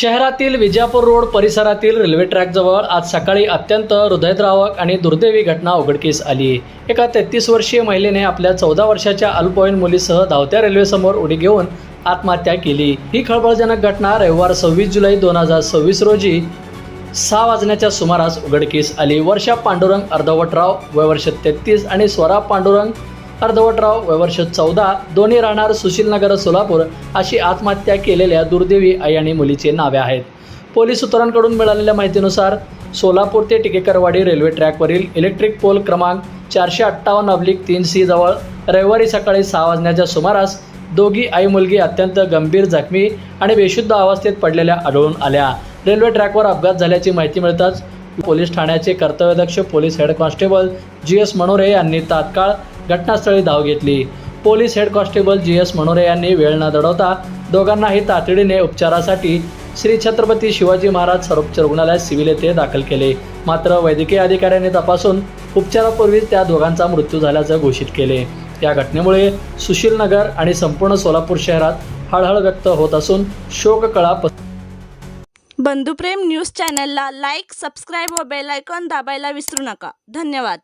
शहरातील विजापूर रोड परिसरातील रेल्वे ट्रॅकजवळ आज सकाळी अत्यंत हृदयद्रावक आणि दुर्दैवी घटना उघडकीस आली। एका 33 वर्षीय महिलेने आपल्या 14 वर्षाच्या अल्पवयीन मुलीसह धावत्या रेल्वेसमोर उडी घेऊन आत्महत्या केली। ही खळबळजनक घटना रविवार 26 जुलै 2026 रोजी 6 वाजण्याच्या सुमारास उघडकीस आली। वर्षा पांडुरंग अर्धवटराव वय वर्ष 33 आणि स्वरा पांडुरंग अर्धवटराव वय वर्ष 14 दोन्ही राहणार सुशीलनगर सोलापूर अशी आत्महत्या केलेल्या दुर्दैवी आई आणि मुलीचे नावे आहेत। पोलीस सूत्रांकडून मिळालेल्या माहितीनुसार सोलापूर ते टिकेकरवाडी रेल्वे ट्रॅकवरील इलेक्ट्रिक पोल क्रमांक 458/3C जवळ रविवारी सकाळी 6 वाजण्याच्या सुमारास दोघी आई मुलगी अत्यंत गंभीर जखमी आणि बेशुद्ध अवस्थेत पडलेल्या आढळून आल्या। रेल्वे ट्रॅकवर अपघात झाल्याची माहिती मिळताच पोलीस ठाण्याचे कर्तव्यदक्ष पोलीस हेड कॉन्स्टेबल GS मनोरे यांनी तात्काळ घटनास्थळी धाव घेतली। पोलीस हेड कॉन्स्टेबल GS मनोरे यांनी वेळ न दडवता दोघांनाही तातडीने उपचारासाठी श्री छत्रपती शिवाजी महाराज सर्वोपचार रुग्णालयात सिव्हिल येथे दाखल केले। मात्र वैद्यकीय अधिकाऱ्यांनी तपासून उपचारापूर्वीच त्या दोघांचा मृत्यू झाल्याचं घोषित केले। या घटनेमुळे सुशीलनगर आणि संपूर्ण सोलापूर शहरात हळहळ व्यक्त होत असून शोककळा बंधुप्रेम न्यूज चॅनलला लाईक, सबस्क्राईब व बेल आयकॉन दाबायला विसरू नका। धन्यवाद।